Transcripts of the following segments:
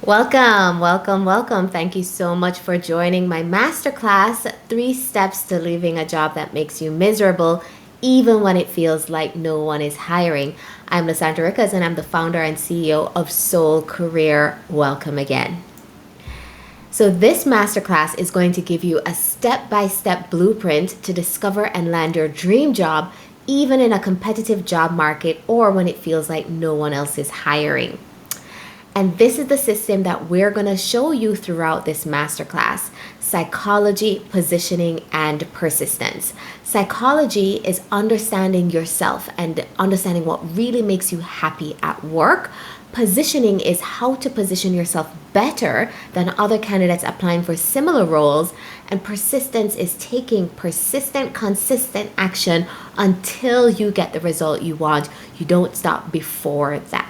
Welcome, welcome, welcome. Thank you so much for joining my masterclass, 3 Steps to Leaving a Job That Makes You Miserable, even when it feels like no one is hiring. I'm Lysandra Ricas and I'm the founder and CEO of Soul Career. Welcome again. So this masterclass is going to give you a step-by-step blueprint to discover and land your dream job, even in a competitive job market or when it feels like no one else is hiring. And this is the system that we're going to show you throughout this masterclass: psychology, positioning, and persistence. Psychology is understanding yourself and understanding what really makes you happy at work. Positioning is how to position yourself better than other candidates applying for similar roles. And persistence is taking persistent, consistent action until you get the result you want. You don't stop before that.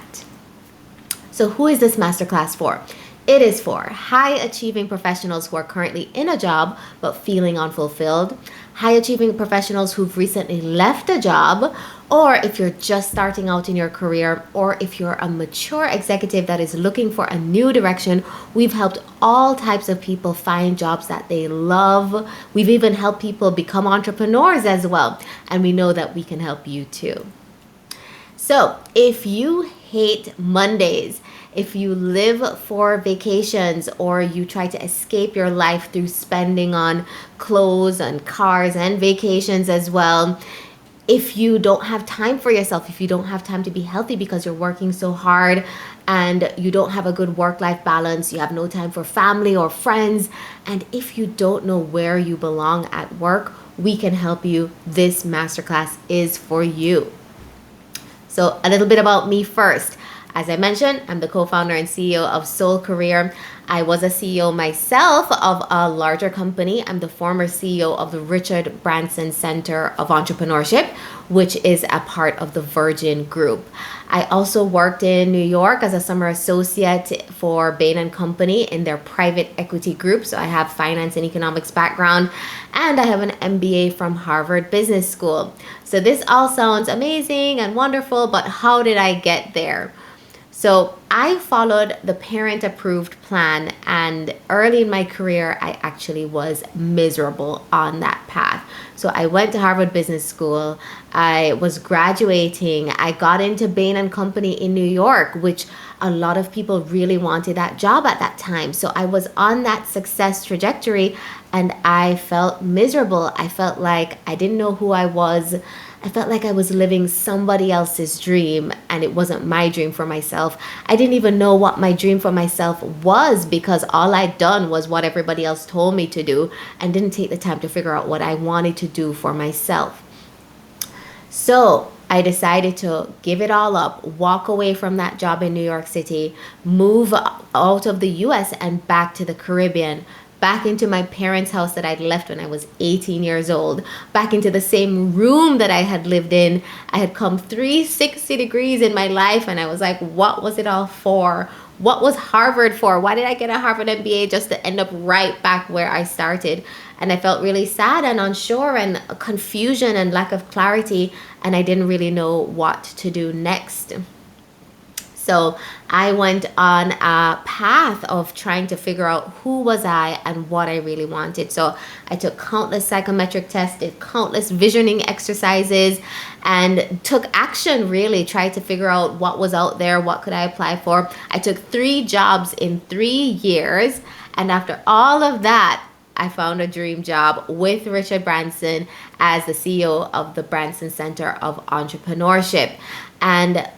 So who is this masterclass for? It is for high achieving professionals who are currently in a job but feeling unfulfilled, high achieving professionals who've recently left a job, or if you're just starting out in your career, or if you're a mature executive that is looking for a new direction. We've helped all types of people find jobs that they love. We've even helped people become entrepreneurs as well, and we know that we can help you too. So if you hate Mondays, if you live for vacations, or you try to escape your life through spending on clothes and cars and vacations as well, if you don't have time for yourself, if you don't have time to be healthy because you're working so hard and you don't have a good work-life balance, you have no time for family or friends, and if you don't know where you belong at work, we can help you. This masterclass is for you. So a little bit about me first. As I mentioned, I'm the co-founder and CEO of Soul Career. I was a CEO myself of a larger company. I'm the former CEO of the Richard Branson Center of Entrepreneurship, which is a part of the Virgin Group. I also worked in New York as a summer associate for Bain & Company in their private equity group. So I have finance and economics background, and I have an MBA from Harvard Business School. So this all sounds amazing and wonderful, but how did I get there? So I followed the parent-approved plan, and early in my career, I actually was miserable on that path. So I went to Harvard Business School. I was graduating. I got into Bain & Company in New York, which a lot of people really wanted that job at that time. So I was on that success trajectory, and I felt miserable. I felt like I didn't know who I was. I felt like I was living somebody else's dream, and it wasn't my dream for myself. I didn't even know what my dream for myself was, because all I'd done was what everybody else told me to do and didn't take the time to figure out what I wanted to do for myself. So I decided to give it all up, walk away from that job in New York City, move out of the US and back to the Caribbean, back into my parents' house that I'd left when I was 18 years old, back into the same room that I had lived in. I had come 360 degrees in my life, and I was like, what was it all for? What was Harvard for? Why did I get a Harvard MBA just to end up right back where I started? And I felt really sad and unsure and confusion and lack of clarity, and I didn't really know what to do next. So I went on a path of trying to figure out who was I and what I really wanted. So I took countless psychometric tests, did countless visioning exercises, and took action, really tried to figure out what was out there, what could I apply for. I took 3 jobs in 3 years, and after all of that, I found a dream job with Richard Branson as the CEO of the Branson Center of Entrepreneurship. And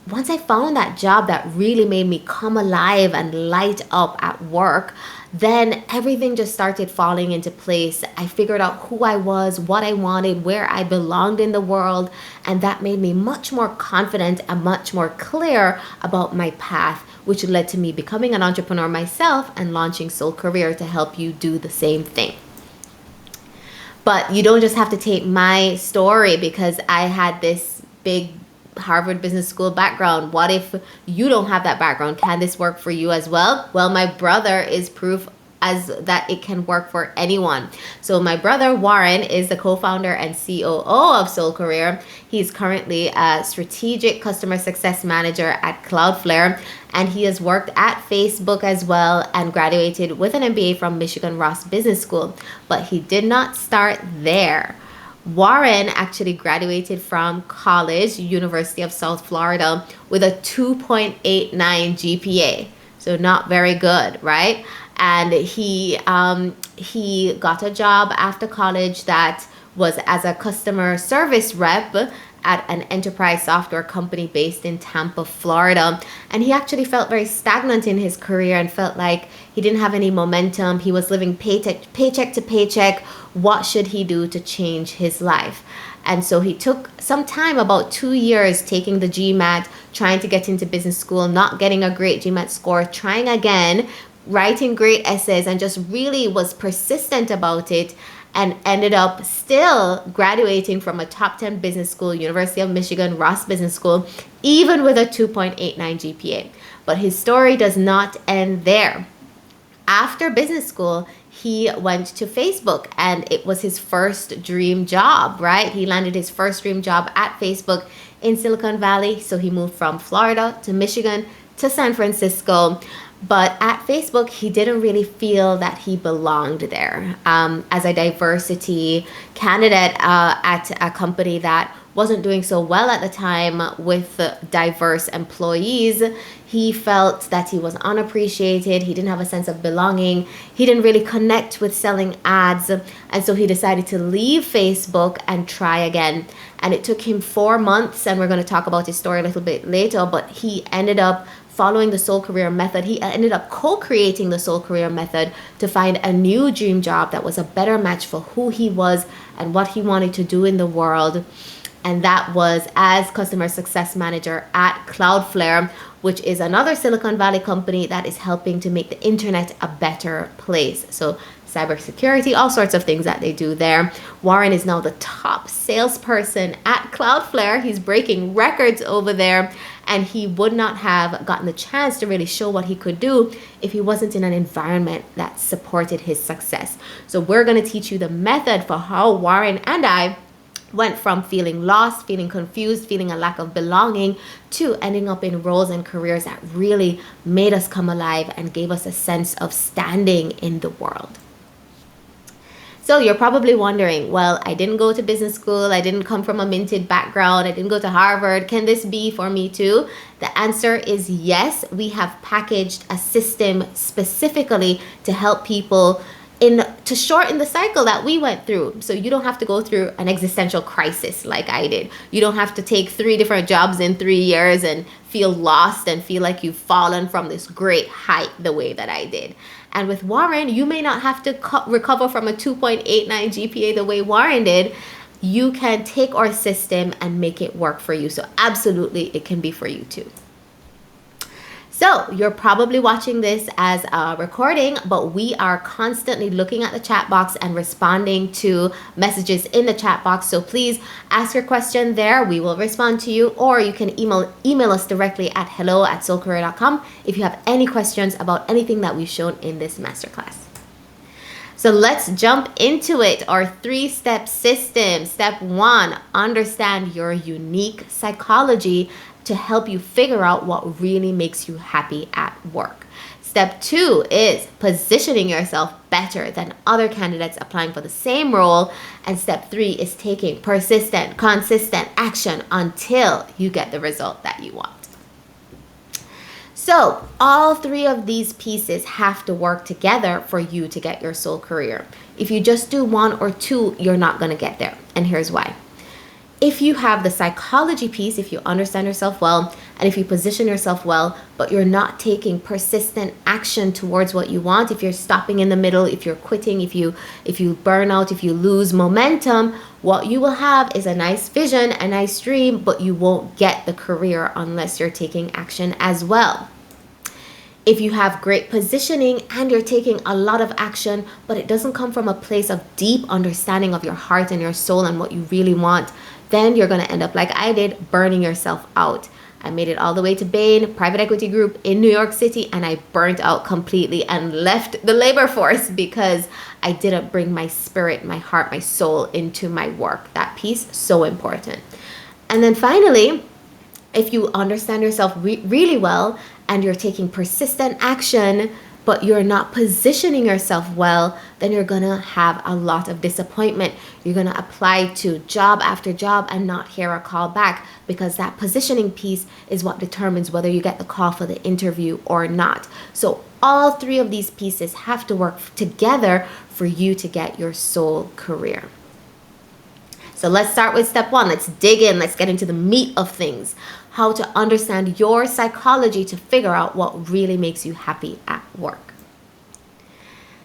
once I found that job that really made me come alive and light up at work, then everything just started falling into place. I figured out who I was, what I wanted, where I belonged in the world, and that made me much more confident and much more clear about my path, which led to me becoming an entrepreneur myself and launching Soul Career to help you do the same thing. But you don't just have to take my story, because I had this big Harvard Business School background. What if you don't have that background? Can this work for you as well? Well, my brother is proof as that it can work for anyone. So my brother Warren is the co-founder and COO of Soul Career. He's currently a strategic customer success manager at Cloudflare, and he has worked at Facebook as well and graduated with an MBA from Michigan Ross Business School. But he did not start there. Warren actually graduated from college, University of South Florida, with a 2.89 GPA. So not very good, right? And he got a job after college that was as a customer service rep at an enterprise software company based in Tampa, Florida. And he actually felt very stagnant in his career and felt like he didn't have any momentum. He was living paycheck to paycheck. What should he do to change his life? And so he took some time, about 2 years, taking the GMAT, trying to get into business school, not getting a great GMAT score, trying again, writing great essays, and just really was persistent about it, and ended up still graduating from a top 10 business school, University of Michigan Ross Business School, even with a 2.89 GPA. But his story does not end there. After business school, he went to Facebook, and it was his first dream job, right? He landed his first dream job at Facebook in Silicon Valley. So he moved from Florida to Michigan to San Francisco. But at Facebook, he didn't really feel that he belonged there. As a diversity candidate at a company that wasn't doing so well at the time with diverse employees, he felt that he was unappreciated. He didn't have a sense of belonging. He didn't really connect with selling ads. And so he decided to leave Facebook and try again. And it took him 4 months, and we're going to talk about his story a little bit later, but he ended up following the Soul Career Method. He ended up co-creating the Soul Career Method to find a new dream job that was a better match for who he was and what he wanted to do in the world. And that was as customer success manager at Cloudflare, which is another Silicon Valley company that is helping to make the internet a better place. So cybersecurity, all sorts of things that they do there. Warren is now the top salesperson at Cloudflare. He's breaking records over there, and he would not have gotten the chance to really show what he could do if he wasn't in an environment that supported his success. So we're going to teach you the method for how Warren and I went from feeling lost, feeling confused, feeling a lack of belonging, to ending up in roles and careers that really made us come alive and gave us a sense of standing in the world. So you're probably wondering, well, I didn't go to business school. I didn't come from a minted background. I didn't go to Harvard. Can this be for me too? The answer is yes. We have packaged a system specifically to help people to shorten the cycle that we went through. So you don't have to go through an existential crisis like I did. You don't have to take 3 different jobs in 3 years and feel lost and feel like you've fallen from this great height the way that I did. And with Warren, you may not have to recover from a 2.89 GPA the way Warren did. You can take our system and make it work for you. So absolutely, it can be for you too. So you're probably watching this as a recording, but we are constantly looking at the chat box and responding to messages in the chat box. So please ask your question there. We will respond to you, or you can email us directly at hello@soulcareer.com if you have any questions about anything that we've shown in this masterclass. So let's jump into it. Our 3-step system. Step 1, understand your unique psychology to help you figure out what really makes you happy at work. Step 2 is positioning yourself better than other candidates applying for the same role. And step 3 is taking persistent, consistent action until you get the result that you want. So all 3 of these pieces have to work together for you to get your soul career. If you just do 1 or 2, you're not going to get there. And here's why. If you have the psychology piece, if you understand yourself well, and if you position yourself well, but you're not taking persistent action towards what you want, if you're stopping in the middle, if you're quitting, if you burn out, if you lose momentum, what you will have is a nice vision, a nice dream, but you won't get the career unless you're taking action as well. If you have great positioning and you're taking a lot of action, but it doesn't come from a place of deep understanding of your heart and your soul and what you really want, then you're going to end up like I did, burning yourself out. I made it all the way to Bain, private equity group in New York City, and I burnt out completely and left the labor force because I didn't bring my spirit, my heart, my soul into my work. That piece, so important. And then finally, if you understand yourself really well and you're taking persistent action, but you're not positioning yourself well, then you're gonna have a lot of disappointment. You're gonna apply to job after job and not hear a call back, because that positioning piece is what determines whether you get the call for the interview or not. So all three of these pieces have to work together for you to get your soul career. So let's start with step one. Let's dig in. Let's get into the meat of things. How to understand your psychology to figure out what really makes you happy at work.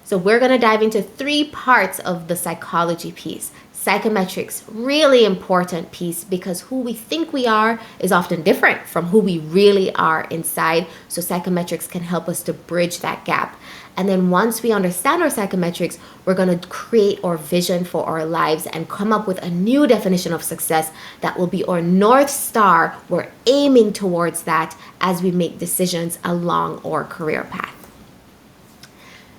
So we're going to dive into 3 parts of the psychology piece. Psychometrics, really important piece, because who we think we are is often different from who we really are inside. So psychometrics can help us to bridge that gap. And then once we understand our psychometrics, we're going to create our vision for our lives and come up with a new definition of success that will be our North Star. We're aiming towards that as we make decisions along our career path.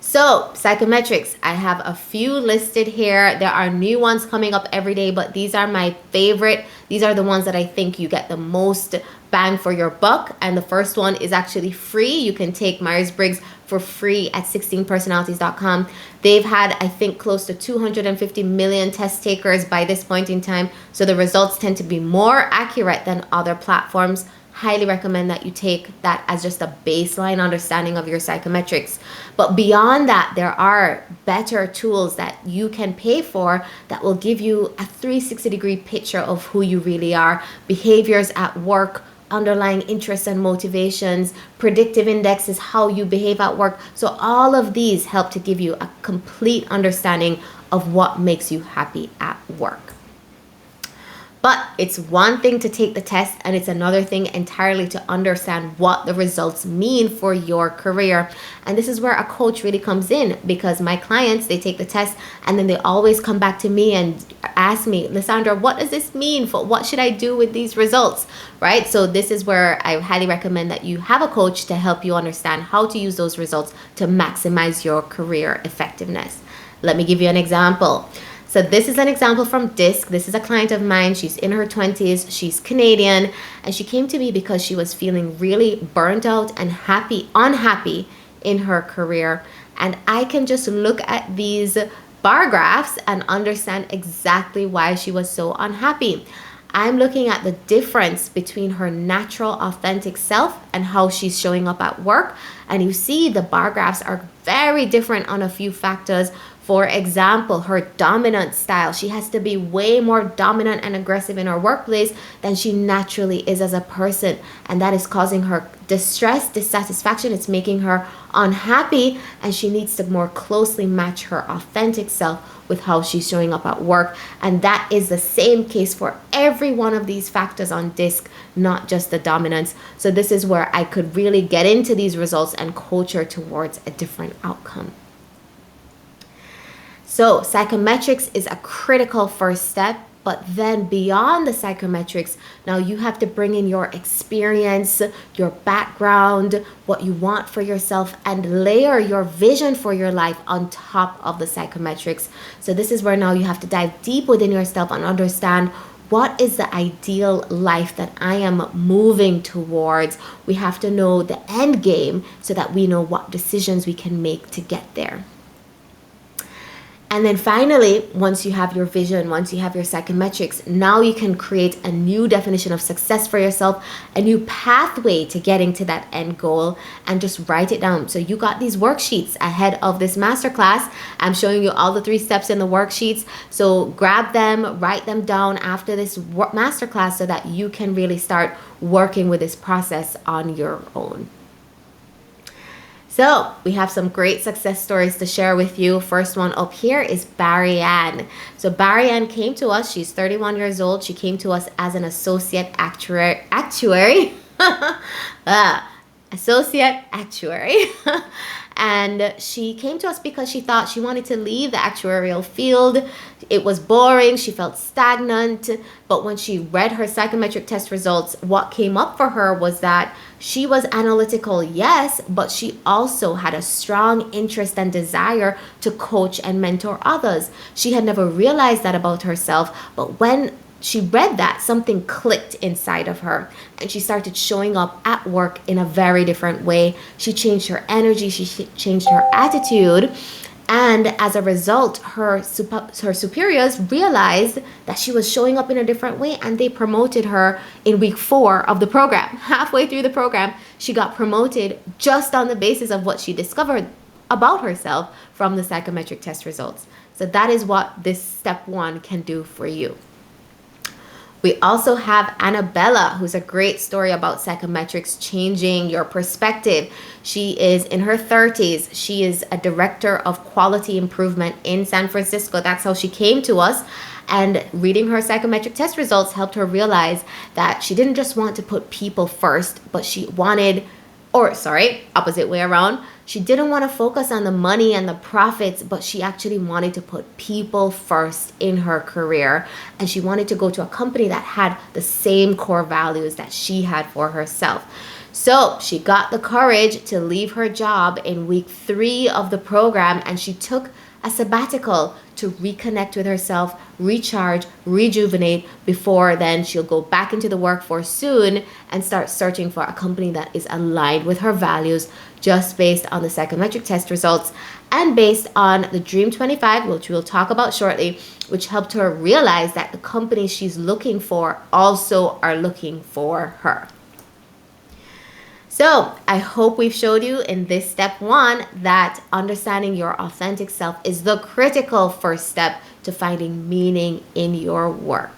So psychometrics, I have a few listed here. There are new ones coming up every day, but these are my favorite. These are the ones that I think you get the most bang for your buck. And the first one is actually free. You can take Myers-Briggs for free at 16personalities.com. They've had, I think, close to 250 million test takers by this point in time. So the results tend to be more accurate than other platforms. Highly recommend that you take that as just a baseline understanding of your psychometrics. But beyond that, there are better tools that you can pay for that will give you a 360-degree picture of who you really are. Behaviors at work, underlying interests and motivations, predictive index is how you behave at work. So all of these help to give you a complete understanding of what makes you happy at work. But it's one thing to take the test, and it's another thing entirely to understand what the results mean for your career. And this is where a coach really comes in, because my clients, they take the test and then they always come back to me and ask me, Lysandra, what does this mean? What should I do with these results? Right? So this is where I highly recommend that you have a coach to help you understand how to use those results to maximize your career effectiveness. Let me give you an example. So this is an example from DISC. This is a client of mine. She's in her 20s. She's Canadian. And she came to me because she was feeling really burnt out and unhappy in her career. And I can just look at these bar graphs and understand exactly why she was so unhappy. I'm looking at the difference between her natural, authentic self and how she's showing up at work. And you see the bar graphs are very different on a few factors. For example, her dominant style. She has to be way more dominant and aggressive in her workplace than she naturally is as a person. And that is causing her distress, dissatisfaction. It's making her unhappy. And she needs to more closely match her authentic self with how she's showing up at work. And that is the same case for every one of these factors on DISC, not just the dominance. So this is where I could really get into these results and coach her towards a different outcome. So psychometrics is a critical first step, but then beyond the psychometrics, now you have to bring in your experience, your background, what you want for yourself, and layer your vision for your life on top of the psychometrics. So this is where now you have to dive deep within yourself and understand, what is the ideal life that I am moving towards? We have to know the end game so that we know what decisions we can make to get there. And then finally, once you have your vision, once you have your psychometrics, now you can create a new definition of success for yourself, a new pathway to getting to that end goal, and just write it down. So you got these worksheets ahead of this masterclass. I'm showing you all the 3 steps in the worksheets. So grab them, write them down after this masterclass so that you can really start working with this process on your own. So we have some great success stories to share with you. First one up here is Barry Ann. So Barry Ann came to us. She's 31 years old. She came to us as an associate actuary. associate actuary. And she came to us because she thought she wanted to leave the actuarial field. It was boring, she felt stagnant. But when she read her psychometric test results, what came up for her was that she was analytical, yes, but she also had a strong interest and desire to coach and mentor others. She had never realized that about herself, but when she read that, something clicked inside of her and she started showing up at work in a very different way. She changed her energy, she changed her attitude. And as a result, her superiors realized that she was showing up in a different way, and they promoted her in week 4 of the program. Halfway through the program, she got promoted just on the basis of what she discovered about herself from the psychometric test results. So that is what this step 1 can do for you. We also have Annabella, who's a great story about psychometrics changing your perspective. She is in her 30s. She is a director of quality improvement in San Francisco. That's how she came to us. And reading her psychometric test results helped her realize that she didn't just want to put people first, but she wanted, opposite way around. She didn't want to focus on the money and the profits, but she actually wanted to put people first in her career. And she wanted to go to a company that had the same core values that she had for herself. So she got the courage to leave her job in week 3 of the program, and she took a sabbatical to reconnect with herself, recharge, rejuvenate. Before then, she'll go back into the workforce soon and start searching for a company that is aligned with her values, just based on the psychometric test results and based on the Dream 25, which we'll talk about shortly, which helped her realize that the companies she's looking for also are looking for her. So I hope we've showed you in this step 1 that understanding your authentic self is the critical first step to finding meaning in your work.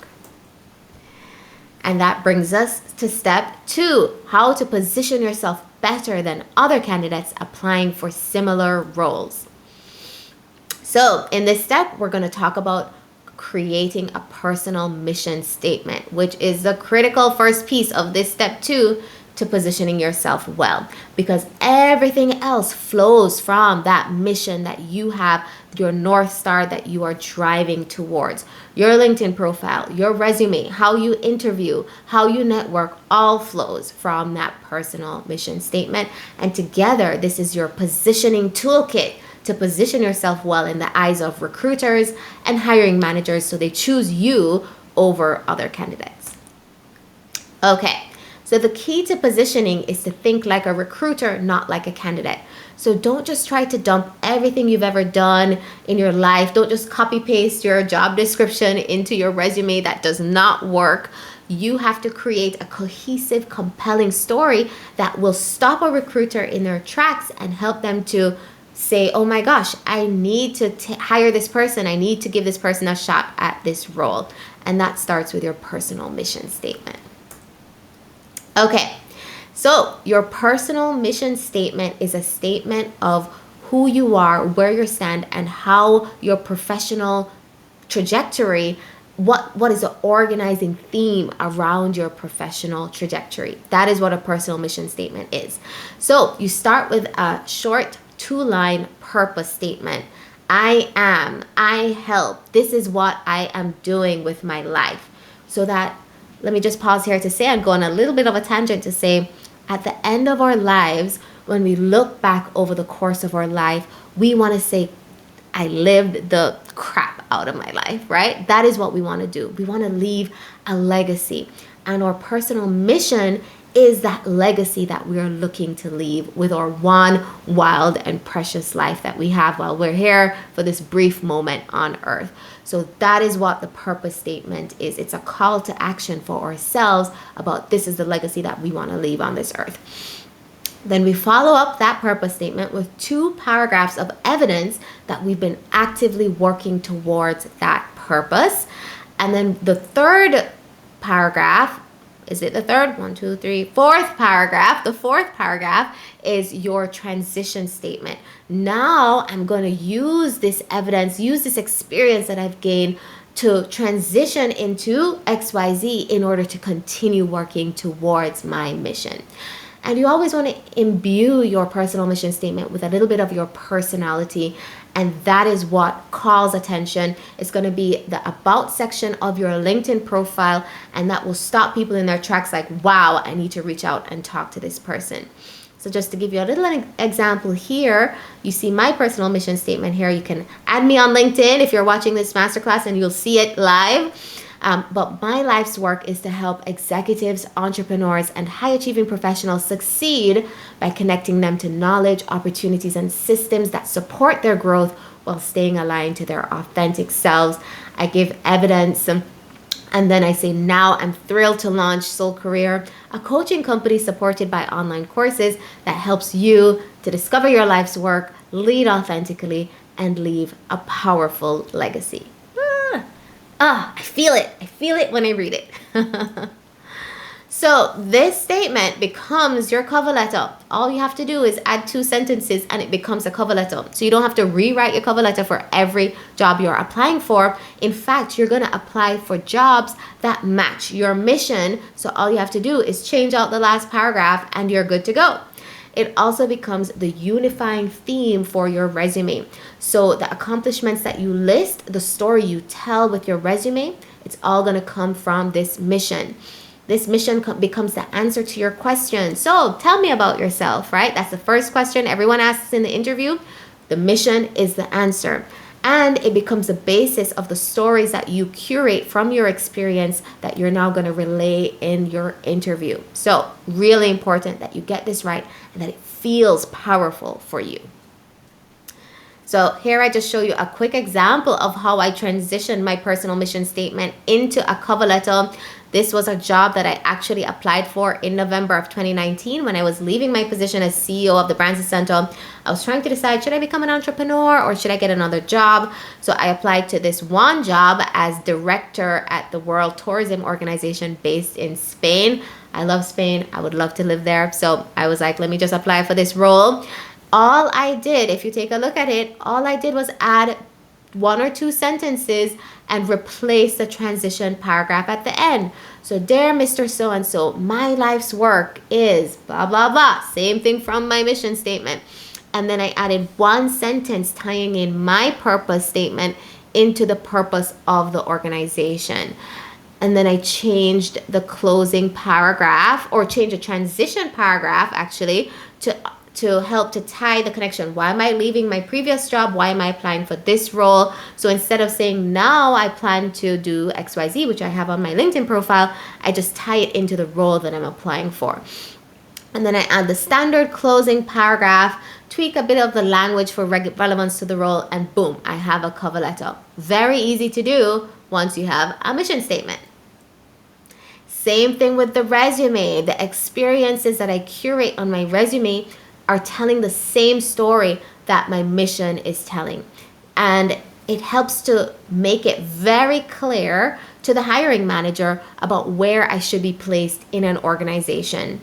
And that brings us to step 2, how to position yourself better than other candidates applying for similar roles. So in this step, we're going to talk about creating a personal mission statement, which is the critical first piece of this step 2 to positioning yourself well, because everything else flows from that mission that you have, your North Star that you are driving towards. Your LinkedIn profile, your resume, how you interview, how you network, all flows from that personal mission statement. And together, this is your positioning toolkit to position yourself well in the eyes of recruiters and hiring managers so they choose you over other candidates. Okay. So the key to positioning is to think like a recruiter, not like a candidate. So don't just try to dump everything you've ever done in your life. Don't just copy paste your job description into your resume. That does not work. You have to create a cohesive, compelling story that will stop a recruiter in their tracks and help them to say, oh my gosh, I need to hire this person. I need to give this person a shot at this role. And that starts with your personal mission statement. Okay, so your personal mission statement is a statement of who you are, where you stand, and how your professional trajectory, what is the organizing theme around your professional trajectory. That is what a personal mission statement is. So you start with a short 2-line purpose statement. I am, I help, this is what I am doing with my life. So that, let me just pause here to say, I'm going a little bit of a tangent to say, at the end of our lives, when we look back over the course of our life, we want to say, I lived the crap out of my life, right? That is what we want to do. We want to leave a legacy. And our personal mission is that legacy that we are looking to leave with our one wild and precious life that we have while we're here for this brief moment on earth. So that is what the purpose statement is. It's a call to action for ourselves about this is the legacy that we want to leave on this earth. Then we follow up that purpose statement with 2 paragraphs of evidence that we've been actively working towards that purpose. And then the third paragraph, is it the third? 1, 2, 3, fourth paragraph. The fourth paragraph is your transition statement. Now I'm going to use this evidence, use this experience that I've gained to transition into XYZ in order to continue working towards my mission. And you always want to imbue your personal mission statement with a little bit of your personality. And that is what calls attention. It's going to be the about section of your LinkedIn profile. And that will stop people in their tracks like, wow, I need to reach out and talk to this person. So just to give you a little example here, you see my personal mission statement here. You can add me on LinkedIn if you're watching this masterclass and you'll see it live. But my life's work is to help executives, entrepreneurs, and high-achieving professionals succeed by connecting them to knowledge, opportunities, and systems that support their growth while staying aligned to their authentic selves. I give evidence. And then I say, now I'm thrilled to launch Soul Career, a coaching company supported by online courses that helps you to discover your life's work, lead authentically, and leave a powerful legacy. I feel it. I feel it when I read it. So this statement becomes your cover letter. All you have to do is add 2 sentences and it becomes a cover letter. So you don't have to rewrite your cover letter for every job you're applying for. In fact, you're going to apply for jobs that match your mission. So all you have to do is change out the last paragraph and you're good to go. It also becomes the unifying theme for your resume. So the accomplishments that you list, the story you tell with your resume, it's all going to come from this mission. This mission becomes the answer to your question. So tell me about yourself, right? That's the first question everyone asks in the interview. The mission is the answer. And it becomes the basis of the stories that you curate from your experience that you're now going to relay in your interview. So really important that you get this right and that it feels powerful for you. So here I just show you a quick example of how I transitioned my personal mission statement into a cover letter. This was a job that I actually applied for in November of 2019 when I was leaving my position as CEO of the Branson Center. I was trying to decide, should I become an entrepreneur or should I get another job? So I applied to this one job as director at the World Tourism Organization based in Spain. I love Spain. I would love to live there. So I was like, let me just apply for this role. All I did, if you take a look at it, all I did was add 1 or 2 sentences and replace the transition paragraph at the end. So, dear Mr. So-and-so, my life's work is blah, blah, blah. Same thing from my mission statement. And then I added 1 sentence tying in my purpose statement into the purpose of the organization. And then I changed the closing paragraph, or changed the transition paragraph actually, to help to tie the connection. Why am I leaving my previous job? Why am I applying for this role? So instead of saying now I plan to do XYZ, which I have on my LinkedIn profile, I just tie it into the role that I'm applying for. And then I add the standard closing paragraph, tweak a bit of the language for relevance to the role, and boom, I have a cover letter. Very easy to do once you have a mission statement. Same thing with the resume. The experiences that I curate on my resume are telling the same story that my mission is telling. And it helps to make it very clear to the hiring manager about where I should be placed in an organization.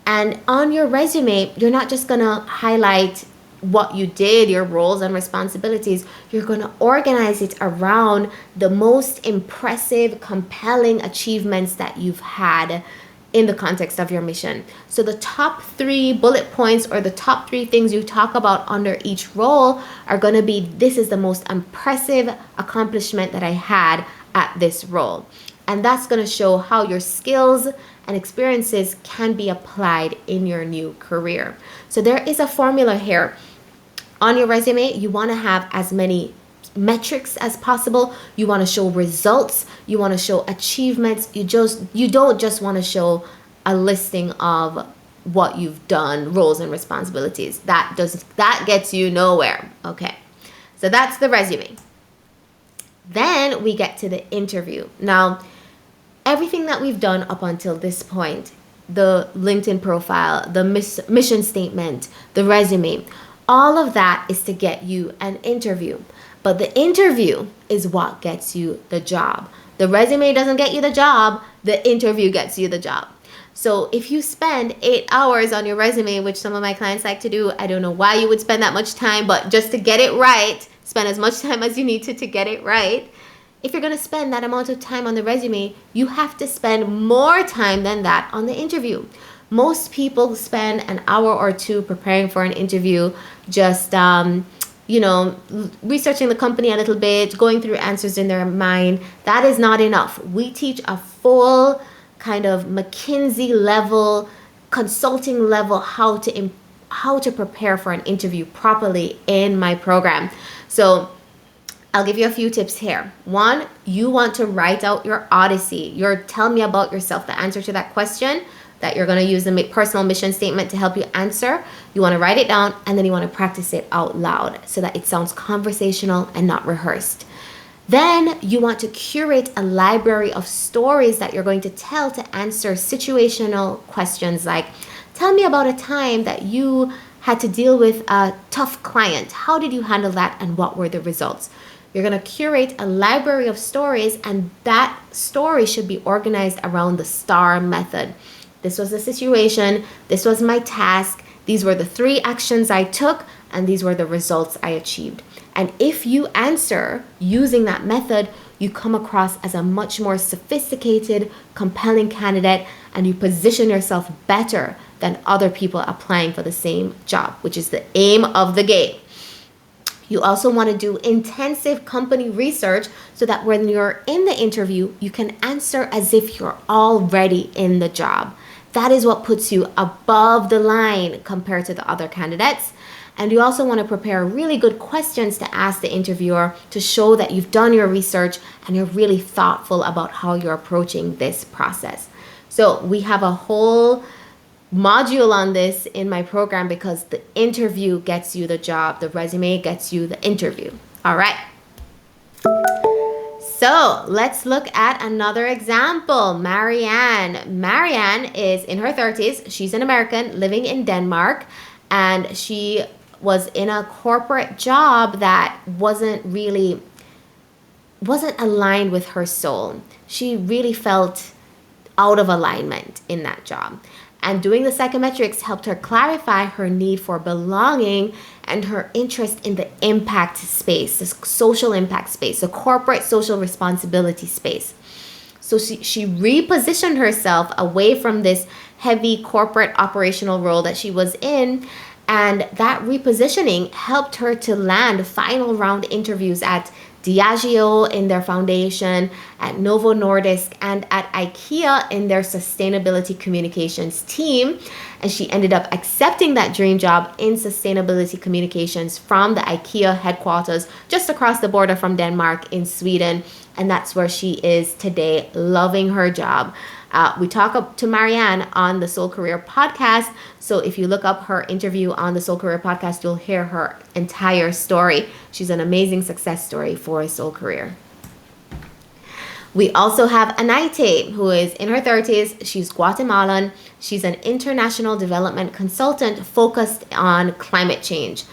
And on your resume, you're not just going to highlight what you did, your roles and responsibilities. You're going to organize it around the most impressive, compelling achievements that you've had in the context of your mission. So the top 3 bullet points, or the top 3 things you talk about under each role, are going to be, this is the most impressive accomplishment that I had at this role. And that's going to show how your skills and experiences can be applied in your new career. So there is a formula here. On your resume, you want to have as many metrics as possible. You want to show results. You want to show achievements. You don't just want to show a listing of what you've done, roles and responsibilities. That gets you nowhere. Okay. So that's the resume. Then we get to the interview. Now, everything that we've done up until this point, the LinkedIn profile, the mission statement, the resume, all of that is to get you an interview. But the interview is what gets you the job. The resume doesn't get you the job. The interview gets you the job. So if you spend 8 hours on your resume, which some of my clients like to do, I don't know why you would spend that much time, but just to get it right, spend as much time as you need to get it right. If you're going to spend that amount of time on the resume, you have to spend more time than that on the interview. Most people spend an hour or two preparing for an interview, just researching the company a little bit, going through answers in their mind. That is not enough. We teach a full kind of McKinsey level, consulting level, how to prepare for an interview properly in my program. So I'll give you a few tips here. One, you want to write out your odyssey. Your tell me about yourself, the answer to that question that you're going to use the personal mission statement to help you answer. You want to write it down, and then you want to practice it out loud so that it sounds conversational and not rehearsed. Then you want to curate a library of stories that you're going to tell to answer situational questions like, tell me about a time that you had to deal with a tough client. How did you handle that, and what were the results? You're going to curate a library of stories, and that story should be organized around the STAR method. This was the situation, this was my task, these were the 3 actions I took, and these were the results I achieved. And if you answer using that method, you come across as a much more sophisticated, compelling candidate, and you position yourself better than other people applying for the same job, which is the aim of the game. You also want to do intensive company research so that when you're in the interview, you can answer as if you're already in the job. That is what puts you above the line compared to the other candidates. And you also want to prepare really good questions to ask the interviewer to show that you've done your research and you're really thoughtful about how you're approaching this process. So we have a whole module on this in my program because the interview gets you the job. The resume gets you the interview. All right. So let's look at another example. Marianne. Marianne is in her 30s. She's an American living in Denmark, and she was in a corporate job that wasn't aligned with her soul. She really felt out of alignment in that job. And doing the psychometrics helped her clarify her need for belonging and her interest in the impact space, the social impact space, the corporate social responsibility space. So she repositioned herself away from this heavy corporate operational role that she was in. And that repositioning helped her to land final round interviews at Diageo in their foundation, at Novo Nordisk, and at IKEA in their sustainability communications team. And she ended up accepting that dream job in sustainability communications from the IKEA headquarters just across the border from Denmark in Sweden. And that's where she is today, loving her job. We talk up to Marianne on the Soul Career podcast. So if you look up her interview on the Soul Career podcast, you'll hear her entire story. She's an amazing success story for a Soul Career. We also have Anaite, who is in her 30s. She's Guatemalan. She's an international development consultant focused on climate change.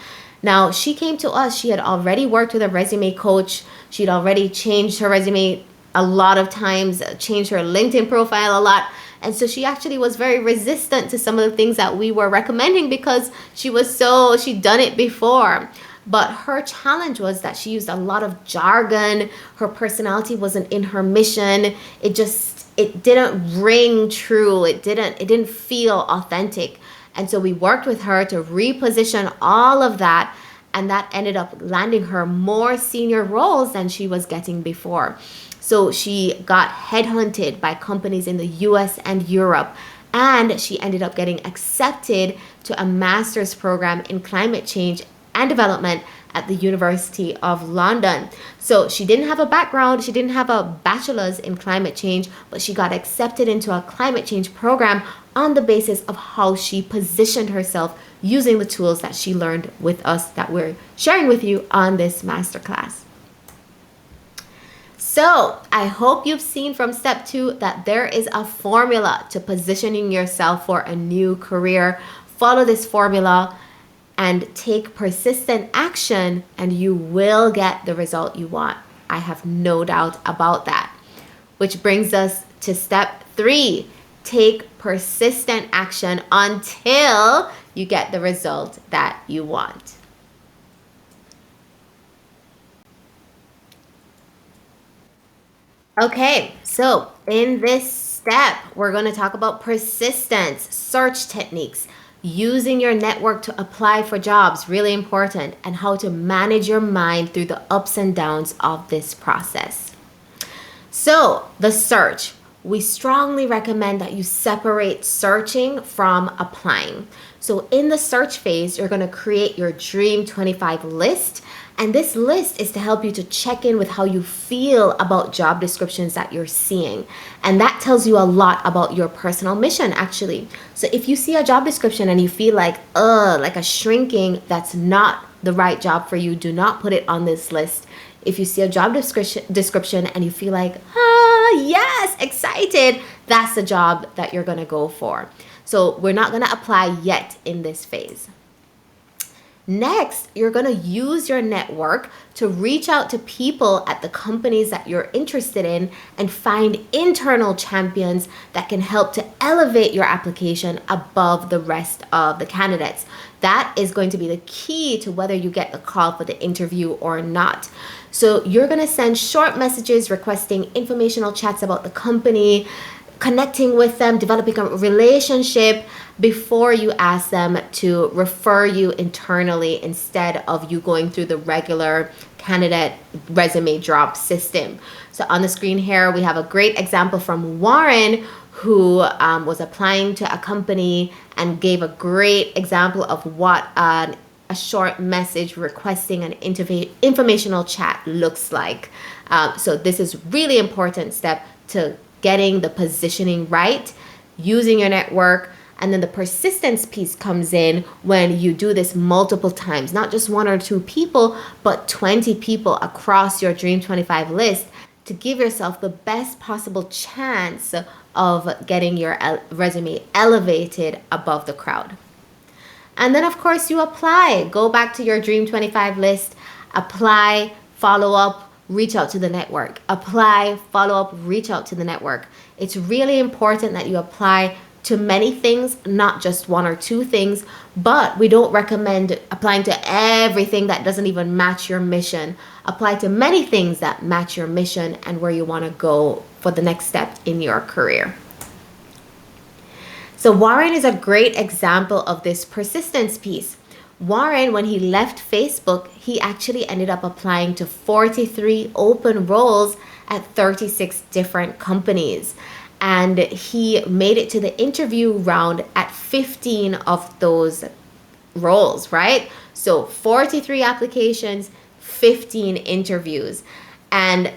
Now, she came to us. She had already worked with a resume coach. She'd already changed her resume a lot of times, changed her LinkedIn profile a lot. And so she actually was very resistant to some of the things that we were recommending because she'd done it before. But her challenge was that she used a lot of jargon. Her personality wasn't in her mission. It didn't ring true. It didn't feel authentic. And so we worked with her to reposition all of that. And that ended up landing her more senior roles than she was getting before. So she got headhunted by companies in the US and Europe, and she ended up getting accepted to a master's program in climate change and development at the University of London. So she didn't have a background, she didn't have a bachelor's in climate change, but she got accepted into a climate change program on the basis of how she positioned herself using the tools that she learned with us that we're sharing with you on this masterclass. So I hope you've seen from step 2 that there is a formula to positioning yourself for a new career. Follow this formula and take persistent action, and you will get the result you want. I have no doubt about that. Which brings us to step 3. Take persistent action until you get the result that you want. Okay, so in this step, we're going to talk about persistence, search techniques, using your network to apply for jobs, really important, and how to manage your mind through the ups and downs of this process. So, the search. We strongly recommend that you separate searching from applying. So, in the search phase, you're going to create your Dream 25 list. And this list is to help you to check in with how you feel about job descriptions that you're seeing. And that tells you a lot about your personal mission, actually. So, if you see a job description and you feel like a shrinking, that's not the right job for you, do not put it on this list. If you see a job description and you feel like, yes, excited, that's the job that you're going to go for. So we're not going to apply yet in this phase. Next, you're going to use your network to reach out to people at the companies that you're interested in and find internal champions that can help to elevate your application above the rest of the candidates. That is going to be the key to whether you get the call for the interview or not. So you're going to send short messages requesting informational chats about the company, connecting with them, developing a relationship before you ask them to refer you internally instead of you going through the regular candidate resume drop system. So on the screen here, we have a great example from Warren, who was applying to a company and gave a great example of what a short message requesting an informational chat looks like. So this is really important step to getting the positioning right, using your network. And then the persistence piece comes in when you do this multiple times, not just one or two people, but 20 people across your Dream 25 list to give yourself the best possible chance of getting your resume elevated above the crowd. And then, of course, you apply. Go back to your Dream 25 list, apply, follow up, reach out to the network. Apply, follow up, reach out to the network. It's really important that you apply to many things, not just one or two things, but we don't recommend applying to everything that doesn't even match your mission. Apply to many things that match your mission and where you want to go for the next step in your career. So Warren is a great example of this persistence piece. Warren, when he left Facebook, he actually ended up applying to 43 open roles at 36 different companies. And he made it to the interview round at 15 of those roles, right? So 43 applications, 15 interviews. And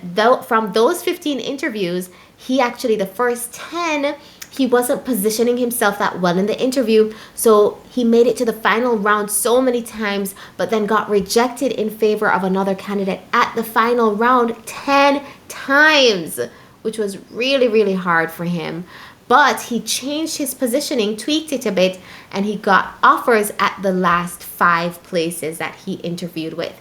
from those 15 interviews, he actually, the first 10, he wasn't positioning himself that well in the interview. So he made it to the final round so many times, but then got rejected in favor of another candidate at the final round 10 times, which was really, really hard for him. But he changed his positioning, tweaked it a bit, and he got offers at the last 5 places that he interviewed with.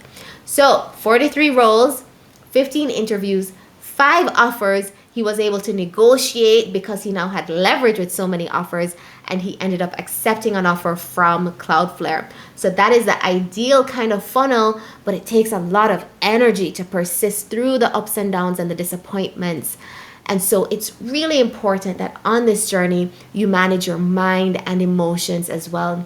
So 43 roles, 15 interviews, 5 offers. He was able to negotiate because he now had leverage with so many offers, and he ended up accepting an offer from Cloudflare. So that is the ideal kind of funnel, but it takes a lot of energy to persist through the ups and downs and the disappointments. And so it's really important that on this journey, you manage your mind and emotions as well.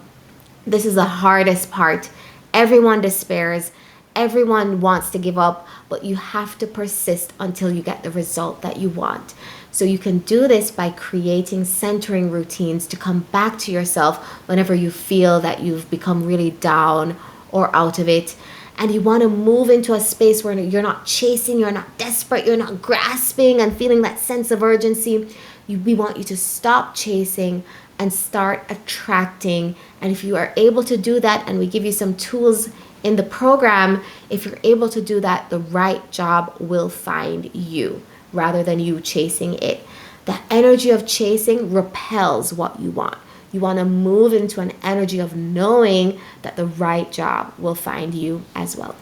This is the hardest part. Everyone despairs. Everyone wants to give up, but you have to persist until you get the result that you want. So you can do this by creating centering routines to come back to yourself whenever you feel that you've become really down or out of it. And you want to move into a space where you're not chasing, you're not desperate, you're not grasping and feeling that sense of urgency. We want you to stop chasing and start attracting. And if you are able to do that, and we give you some tools in the program, if you're able to do that, the right job will find you rather than you chasing it. The energy of chasing repels what you want. You want to move into an energy of knowing that the right job will find you as well.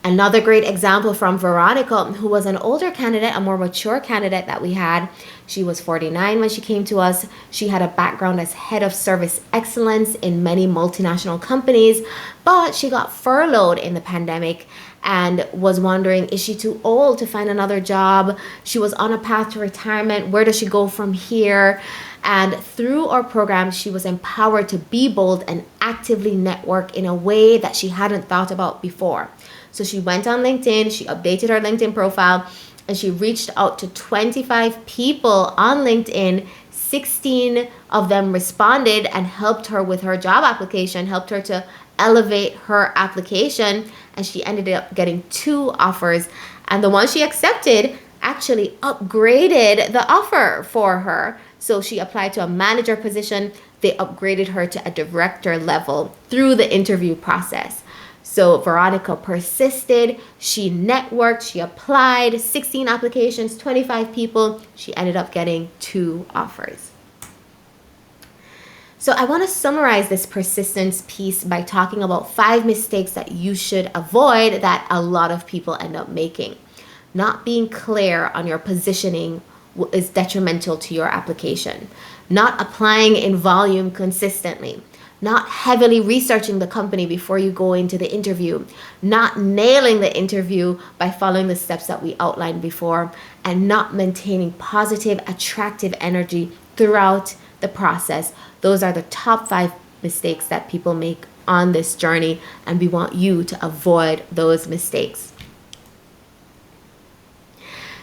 Another great example from Veronica, who was an older candidate, a more mature candidate that we had. She was 49 when she came to us. She had a background as head of service excellence in many multinational companies, but she got furloughed in the pandemic and was wondering, is she too old to find another job? She was on a path to retirement. Where does she go from here? And through our program, she was empowered to be bold and actively network in a way that she hadn't thought about before. So she went on LinkedIn, she updated her LinkedIn profile, and she reached out to 25 people on LinkedIn. 16 of them responded and helped her with her job application, helped her to elevate her application, and she ended up getting 2 offers. And the one she accepted actually upgraded the offer for her. So she applied to a manager position. They upgraded her to a director level through the interview process. So Veronica persisted, she networked, she applied, 16 applications, 25 people. She ended up getting 2 offers. So I want to summarize this persistence piece by talking about 5 mistakes that you should avoid that a lot of people end up making. Not being clear on your positioning is detrimental to your application. Not applying in volume consistently. Not heavily researching the company before you go into the interview, not nailing the interview by following the steps that we outlined before, and not maintaining positive, attractive energy throughout the process. Those are the top 5 mistakes that people make on this journey, and we want you to avoid those mistakes.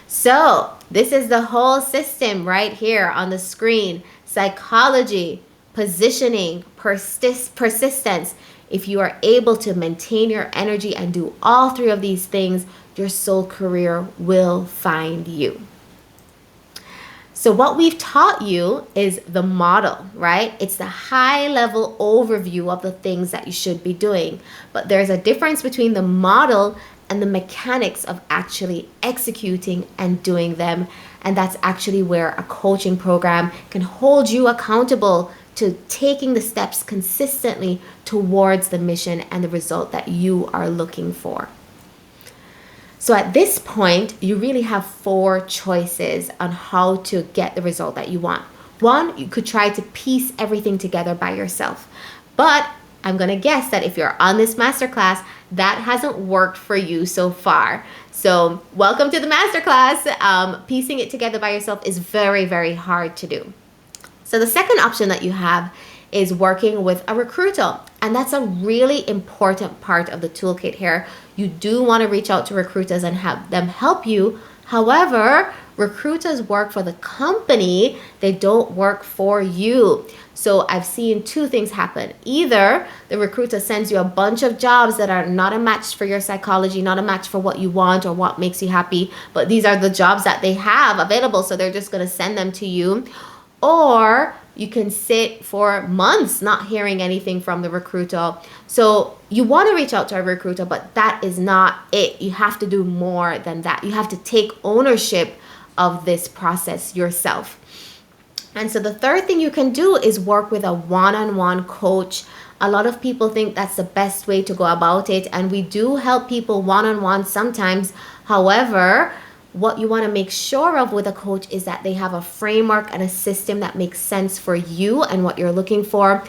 So this is the whole system right here on the screen. Psychology, positioning, persistence. If you are able to maintain your energy and do all 3 of these things, your soul career will find you. So what we've taught you is the model, right? It's the high level overview of the things that you should be doing. But there's a difference between the model and the mechanics of actually executing and doing them. And that's actually where a coaching program can hold you accountable to taking the steps consistently towards the mission and the result that you are looking for. So at this point, you really have 4 choices on how to get the result that you want. 1, you could try to piece everything together by yourself. But I'm going to guess that if you're on this masterclass, that hasn't worked for you so far. So welcome to the masterclass. Piecing it together by yourself is very, very hard to do. So the second option that you have is working with a recruiter. And that's a really important part of the toolkit here. You do want to reach out to recruiters and have them help you. However, recruiters work for the company. They don't work for you. So I've seen 2 things happen. Either the recruiter sends you a bunch of jobs that are not a match for your psychology, not a match for what you want or what makes you happy, but these are the jobs that they have available, so they're just going to send them to you. Or you can sit for months not hearing anything from the recruiter. So you want to reach out to a recruiter, but that is not it. You have to do more than that. You have to take ownership of this process yourself. And so the third thing you can do is work with a one-on-one coach. A lot of people think that's the best way to go about it, and we do help people one-on-one sometimes. However, what you want to make sure of with a coach is that they have a framework and a system that makes sense for you and what you're looking for.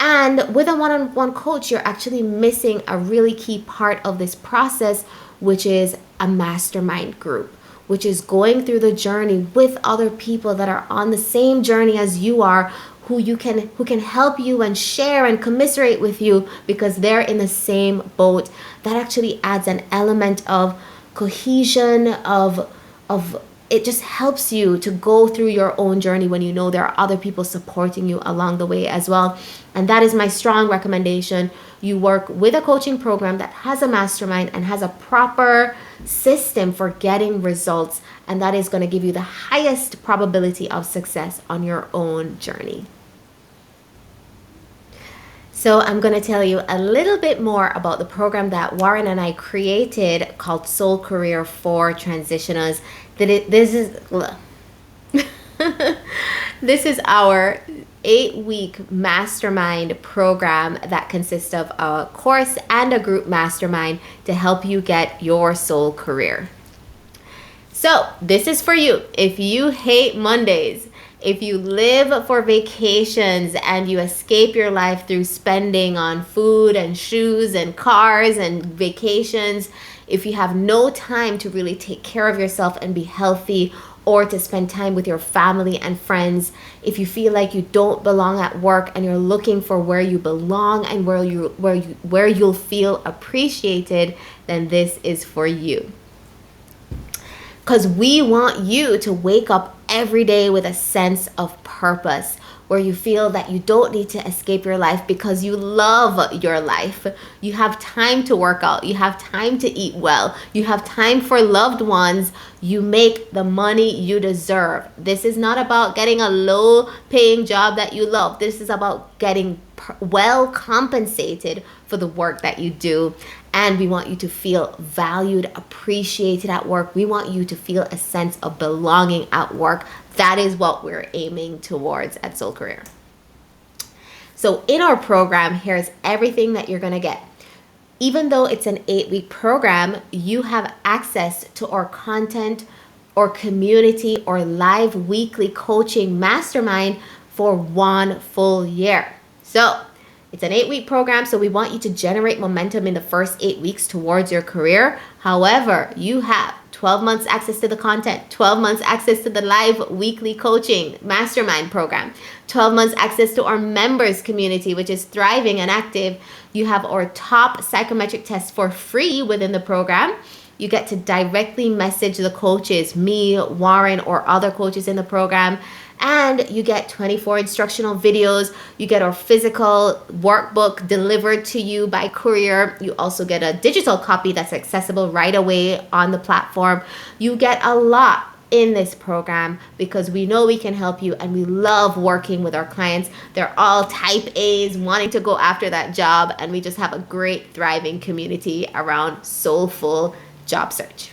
And with a one-on-one coach, you're actually missing a really key part of this process, which is a mastermind group, which is going through the journey with other people that are on the same journey as you are, who can help you and share and commiserate with you because they're in the same boat. That actually adds an element of cohesion, of it just helps you to go through your own journey when you know there are other people supporting you along the way as well. And that is my strong recommendation. You work with a coaching program that has a mastermind and has a proper system for getting results, and that is going to give you the highest probability of success on your own journey. So I'm going to tell you a little bit more about the program that Warren and I created called Soul Career for Transitioners. This is our 8-week mastermind program that consists of a course and a group mastermind to help you get your soul career. So this is for you. If you hate Mondays, If you live for vacations and you escape your life through spending on food and shoes and cars and vacations, if you have no time to really take care of yourself and be healthy or to spend time with your family and friends, if you feel like you don't belong at work and you're looking for where you belong and where you'll feel appreciated, then this is for you. Because we want you to wake up every day with a sense of purpose, where you feel that you don't need to escape your life because you love your life. You have time to work out. You have time to eat well. You have time for loved ones. You make the money you deserve. This is not about getting a low-paying job that you love. This is about getting well compensated for the work that you do. And we want you to feel valued, appreciated at work. We want you to feel a sense of belonging at work. That is what we're aiming towards at Soul Career. So in our program, here's everything that you're going to get. Even though it's an 8-week program, you have access to our content or community or live weekly coaching mastermind for 1 full year. So it's an 8-week program, so we want you to generate momentum in the first 8 weeks towards your career. However, you have 12 months access to the content, 12 months access to the live weekly coaching mastermind program, 12 months access to our members community, which is thriving and active. You have our top psychometric tests for free within the program. You get to directly message the coaches, me, Warren, or other coaches in the program. And you get 24 instructional videos. You get our physical workbook delivered to you by courier. You also get a digital copy that's accessible right away on the platform. You get a lot in this program because we know we can help you and we love working with our clients. They're all type A's wanting to go after that job, and we just have a great thriving community around soulful job search.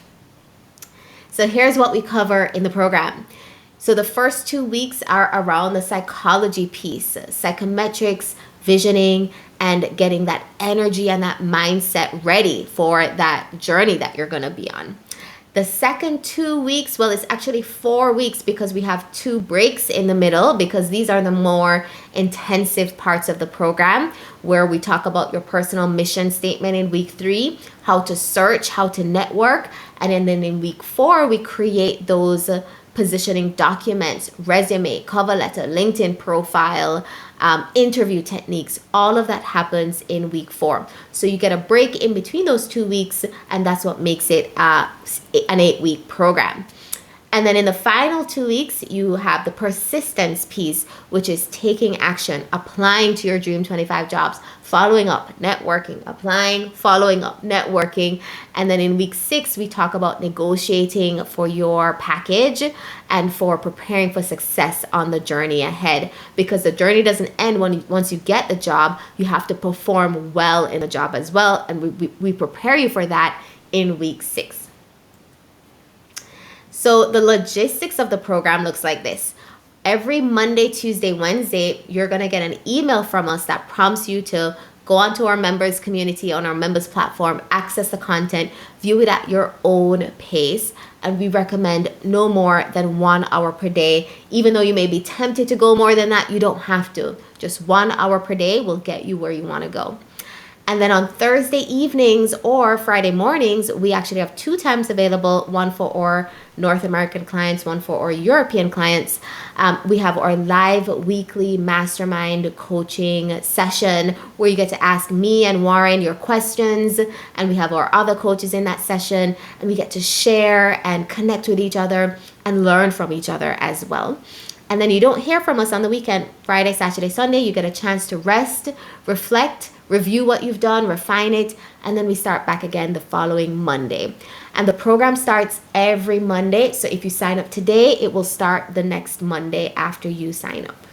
So here's what we cover in the program. So the first 2 weeks are around the psychology piece, psychometrics, visioning, and getting that energy and that mindset ready for that journey that you're going to be on. The second 2 weeks, well, it's actually 4 weeks because we have 2 breaks in the middle, because these are the more intensive parts of the program where we talk about your personal mission statement in week 3, how to search, how to network. And then in week 4, we create those positioning documents, resume, cover letter, LinkedIn profile, interview techniques. All of that happens in week 4. So you get a break in between those 2 weeks, and that's what makes it an 8-week program. And then in the final 2 weeks, you have the persistence piece, which is taking action, applying to your Dream 25 jobs, following up, networking, applying, following up, networking. And then in week 6, we talk about negotiating for your package and for preparing for success on the journey ahead. Because the journey doesn't end once you get the job. You have to perform well in the job as well. And we prepare you for that in week 6. So the logistics of the program looks like this. Every Monday, Tuesday, Wednesday, you're going to get an email from us that prompts you to go onto our members community on our members platform, access the content, view it at your own pace. And we recommend no more than 1 hour per day. Even though you may be tempted to go more than that, you don't have to. Just 1 hour per day will get you where you want to go. And then on Thursday evenings or Friday mornings, we actually have 2 times available, one for our North American clients, one for our European clients. We have our live weekly mastermind coaching session where you get to ask me and Warren your questions. And we have our other coaches in that session, and we get to share and connect with each other and learn from each other as well. And then you don't hear from us on the weekend. Friday, Saturday, Sunday, you get a chance to rest, reflect, review what you've done, refine it, and then we start back again the following Monday. And the program starts every Monday. So if you sign up today, it will start the next Monday after you sign up.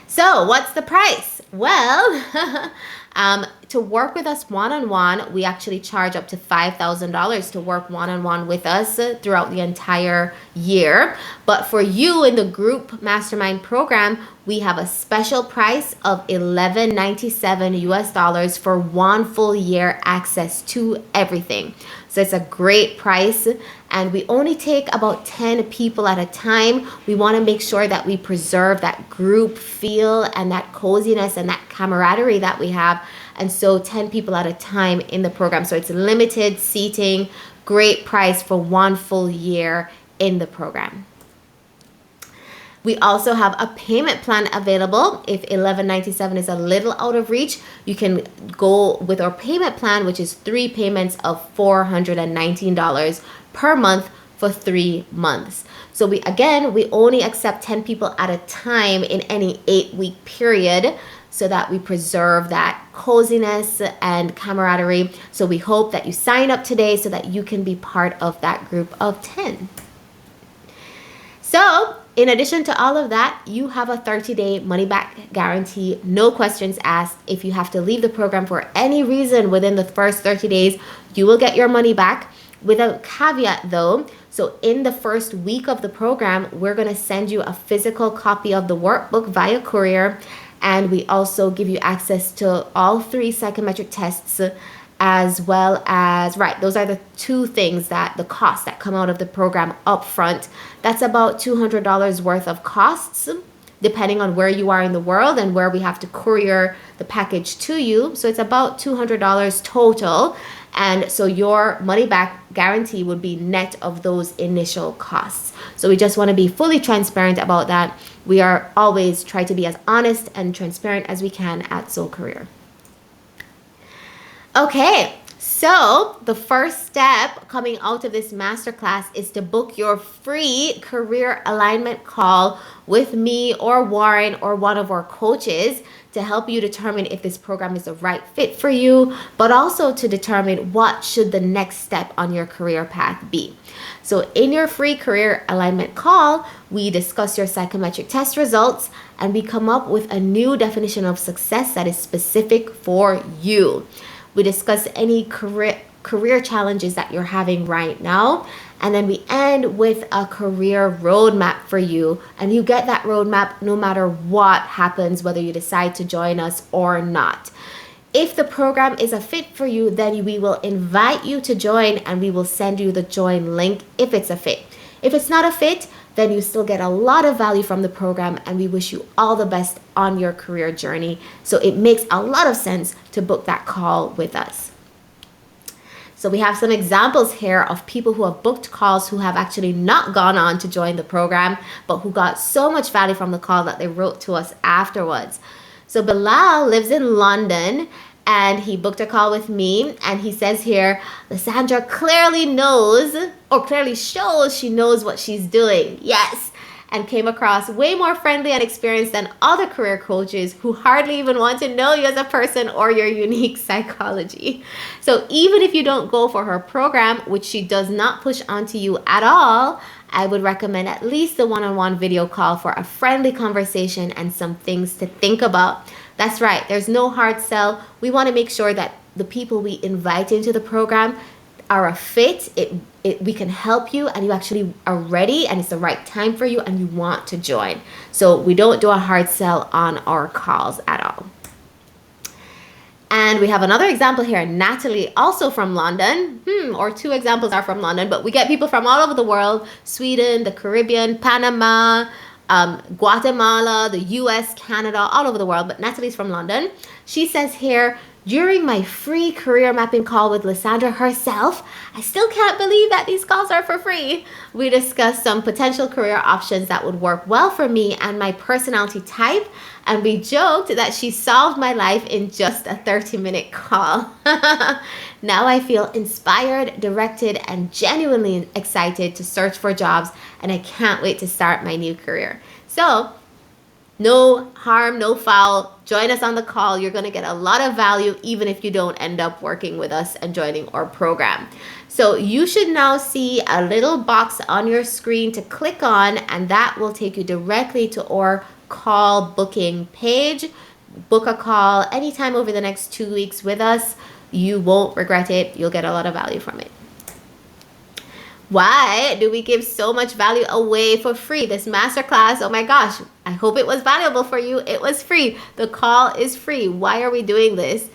So what's the price? Well, to work with us one-on-one, we actually charge up to $5,000 to work one-on-one with us throughout the entire year. But for you in the group mastermind program, we have a special price of $11.97 US for 1 full year access to everything. So it's a great price, and we only take about 10 people at a time. We want to make sure that we preserve that group feel and that coziness and that camaraderie that we have. And so 10 people at a time in the program. So it's limited seating, great price for 1 full year in the program. We also have a payment plan available. If $11.97 is a little out of reach, you can go with our payment plan, which is 3 payments of $419 per month for 3 months. So we only accept 10 people at a time in any 8-week period, so that we preserve that coziness and camaraderie. So we hope that you sign up today so that you can be part of that group of 10. So in addition to all of that, you have a 30-day money-back guarantee, no questions asked. If you have to leave the program for any reason within the first 30 days, you will get your money back. With a caveat though, so in the first week of the program, we're going to send you a physical copy of the workbook via courier, and we also give you access to all 3 psychometric tests, as well as, those are the 2 things that the costs that come out of the program up front. That's about $200 worth of costs, depending on where you are in the world and where we have to courier the package to you. So it's about $200 total. And so your money back guarantee would be net of those initial costs. So we just want to be fully transparent about that. We are always try to be as honest and transparent as we can at Soul Career. Okay, so the first step coming out of this masterclass is to book your free career alignment call with me or Warren or one of our coaches to help you determine if this program is the right fit for you, but also to determine what should the next step on your career path be. So in your free career alignment call, we discuss your psychometric test results and we come up with a new definition of success that is specific for you. We discuss any career challenges that you're having right now, and then we end with a career roadmap for you, and you get that roadmap no matter what happens, whether you decide to join us or not. If the program is a fit for you, then we will invite you to join, and we will send you the join link if it's a fit. If it's not a fit, then you still get a lot of value from the program, and we wish you all the best on your career journey. So it makes a lot of sense to book that call with us. So we have some examples here of people who have booked calls who have actually not gone on to join the program, but who got so much value from the call that they wrote to us afterwards. So Bilal lives in London, and he booked a call with me, and he says here, Lysandra clearly knows, or clearly shows she knows what she's doing. Yes. And came across way more friendly and experienced than other career coaches who hardly even want to know you as a person or your unique psychology. So even if you don't go for her program, which she does not push onto you at all, I would recommend at least the one-on-one video call for a friendly conversation and some things to think about. That's right, there's no hard sell. We want to make sure that the people we invite into the program are a fit. We can help you, and you actually are ready, and it's the right time for you, and you want to join. So we don't do a hard sell on our calls at all. And we have another example here, Natalie, also from London, or 2 examples are from London, but we get people from all over the world: Sweden, the Caribbean, Panama, Guatemala, the US, Canada, all over the world. But Natalie's from London. She says here, during my free career mapping call with Lysandra herself, I still can't believe that these calls are for free. We discussed some potential career options that would work well for me and my personality type, and we joked that she solved my life in just a 30-minute call. Now I feel inspired, directed, and genuinely excited to search for jobs, and I can't wait to start my new career. So, no harm, no foul. Join us on the call. You're going to get a lot of value even if you don't end up working with us and joining our program. So you should now see a little box on your screen to click on, and that will take you directly to our call booking page. Book a call anytime over the next 2 weeks with us. You won't regret it. You'll get a lot of value from it. Why do we give so much value away for free? This masterclass, oh my gosh, I hope it was valuable for you. It was free. The call is free. Why are we doing this?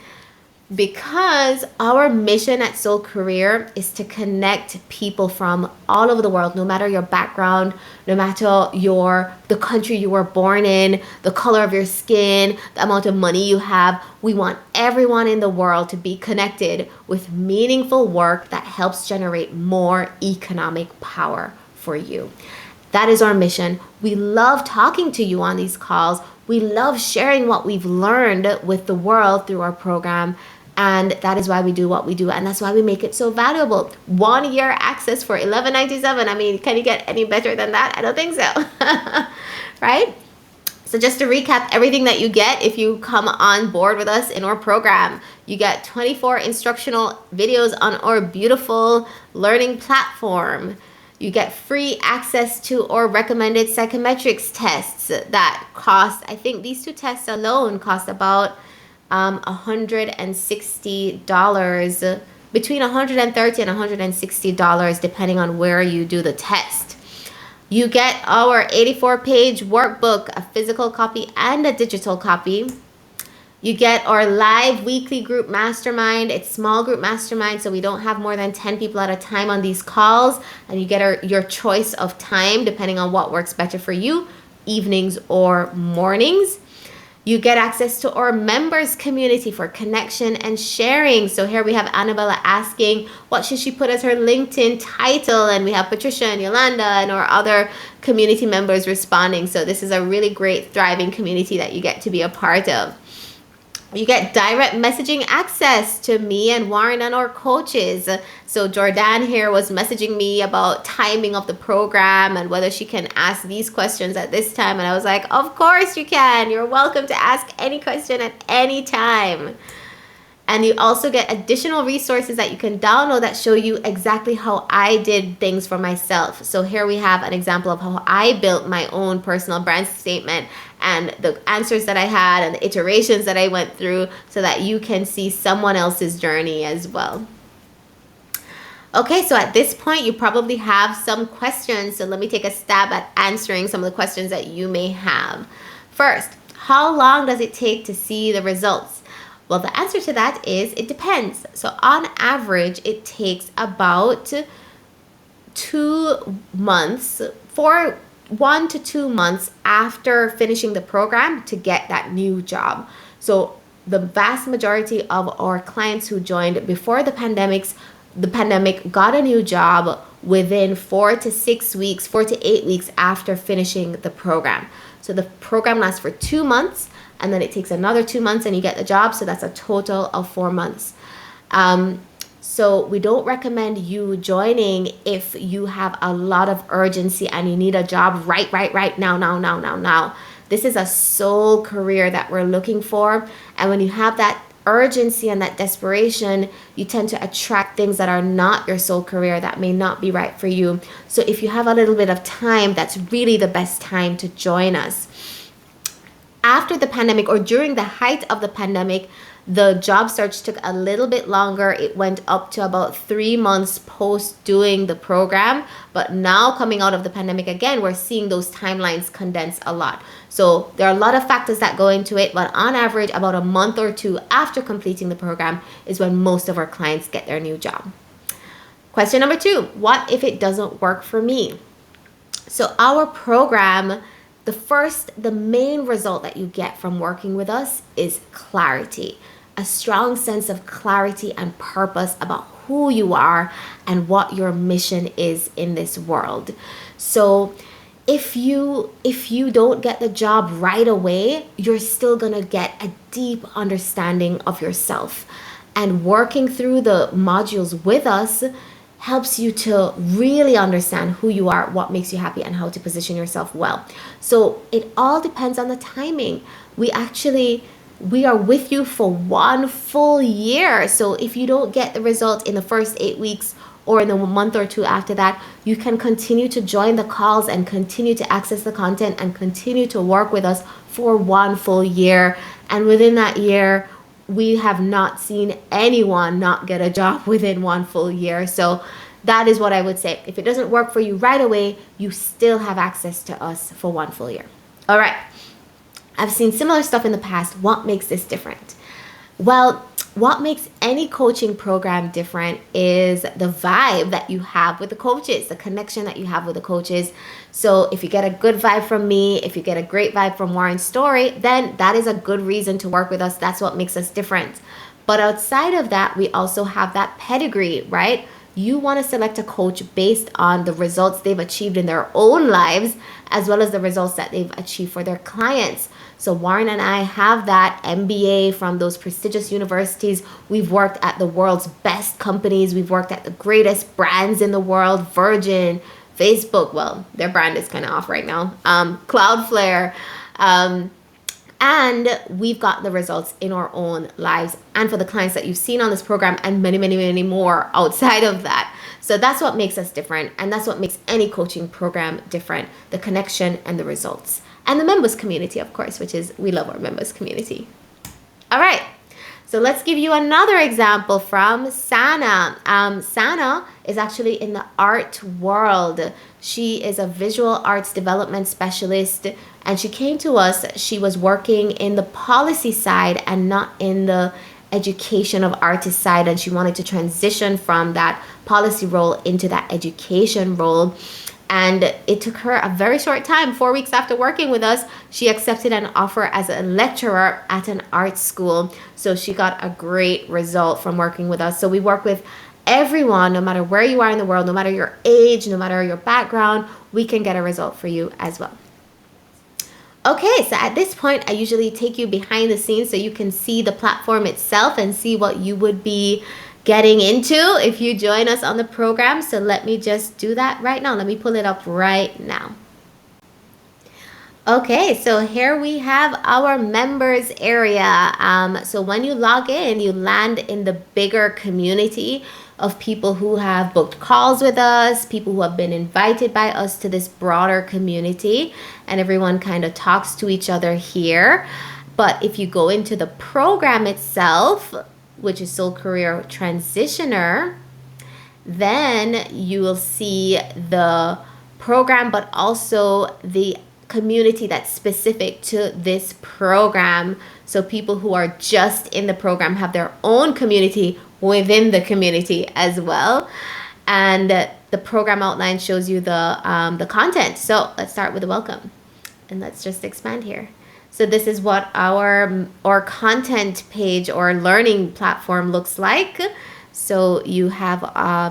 Because our mission at Soul Career is to connect people from all over the world, no matter your background, no matter the country you were born in, the color of your skin, the amount of money you have. We want everyone in the world to be connected with meaningful work that helps generate more economic power for you. That is our mission. We love talking to you on these calls. We love sharing what we've learned with the world through our program. And that is why we do what we do. And that's why we make it so valuable. 1 year access for $11.97. I mean, can you get any better than that? I don't think so. Right? So just to recap everything that you get if you come on board with us in our program, you get 24 instructional videos on our beautiful learning platform. You get free access to our recommended psychometrics tests that cost, I think these two tests alone cost about $160, between $130 and $160, depending on where you do the test. You get our 84-page workbook, a physical copy and a digital copy. You get our live weekly group mastermind. It's small group mastermind, so we don't have more than 10 people at a time on these calls. And you get your choice of time, depending on what works better for you, evenings or mornings. You get access to our members community for connection and sharing. So here we have Annabella asking, what should she put as her LinkedIn title? And we have Patricia and Yolanda and our other community members responding. So this is a really great, thriving community that you get to be a part of. You get direct messaging access to me and Warren and our coaches. So Jordan here was messaging me about timing of the program and whether she can ask these questions at this time. And I was like, of course you can. You're welcome to ask any question at any time. And you also get additional resources that you can download that show you exactly how I did things for myself. So here we have an example of how I built my own personal brand statement and the answers that I had and the iterations that I went through so that you can see someone else's journey as well. Okay, so at this point, you probably have some questions. So let me take a stab at answering some of the questions that you may have. First, how long does it take to see the results? Well, the answer to that is it depends. So on average, it takes about 2 months, 1 to 2 months after finishing the program to get that new job. So the vast majority of our clients who joined before the pandemic got a new job within 4 to 6 weeks, 4 to 8 weeks after finishing the program. So the program lasts for 2 months. And then it takes another 2 months and you get the job. So that's a total of 4 months. So we don't recommend you joining if you have a lot of urgency and you need a job right now. This is a soul career that we're looking for. And when you have that urgency and that desperation, you tend to attract things that are not your soul career that may not be right for you. So if you have a little bit of time, that's really the best time to join us. After the pandemic or during the height of the pandemic, the job search took a little bit longer. It went up to about 3 months post doing the program. But now coming out of the pandemic again, we're seeing those timelines condense a lot. So there are a lot of factors that go into it. But on average, about a month or two after completing the program is when most of our clients get their new job. Question number 2, what if it doesn't work for me? So our program, the main result that you get from working with us is clarity, a strong sense of clarity and purpose about who you are and what your mission is in this world. So if you don't get the job right away, you're still gonna get a deep understanding of yourself. And working through the modules with us helps you to really understand who you are, what makes you happy, and how to position yourself well. So it all depends on the timing. We are with you for 1 full year. So if you don't get the result in the first 8 weeks or in the month or 2 after that, you can continue to join the calls and continue to access the content and continue to work with us for 1 full year. And within that year, we have not seen anyone not get a job within 1 full year. So that is what I would say. If it doesn't work for you right away, you still have access to us for 1 full year. All right. I've seen similar stuff in the past. What makes this different? Well, what makes any coaching program different is the vibe that you have with the coaches, the connection that you have with the coaches. So if you get a good vibe from me, if you get a great vibe from Warren's story, then that is a good reason to work with us. That's what makes us different. But outside of that, we also have that pedigree, right? You want to select a coach based on the results they've achieved in their own lives, as well as the results that they've achieved for their clients. So Warren and I have that MBA from those prestigious universities. We've worked at the world's best companies. We've worked at the greatest brands in the world, Virgin, Facebook. Well, their brand is kind of off right now. Cloudflare. And we've got the results in our own lives and for the clients that you've seen on this program and many, many, many more outside of that. So that's what makes us different. And that's what makes any coaching program different. The connection and the results. And the members community, of course, which is, we love our members community. All right. So let's give you another example from Sana. Sana is actually in the art world. She is a visual arts development specialist, and she came to us. She was working in the policy side and not in the education of artist side, and she wanted to transition from that policy role into that education role. And it took her a very short time, 4 weeks after working with us, she accepted an offer as a lecturer at an art school. So she got a great result from working with us. So we work with everyone, no matter where you are in the world, no matter your age, no matter your background, we can get a result for you as well. Okay, so at this point, I usually take you behind the scenes so you can see the platform itself and see what you would be getting into if you join us on the program. So let me just do that right now. Let me pull it up right now. Okay, so here we have our members area. So when you log in, you land in the bigger community of people who have booked calls with us, people who have been invited by us to this broader community, and everyone kind of talks to each other here. But if you go into the program itself, which is Soul Career Transitioner, then you will see the program, but also the community that's specific to this program. So people who are just in the program have their own community within the community as well. And the program outline shows you the content. So let's start with the welcome. And let's just expand here. So this is what our content page or learning platform looks like. So you have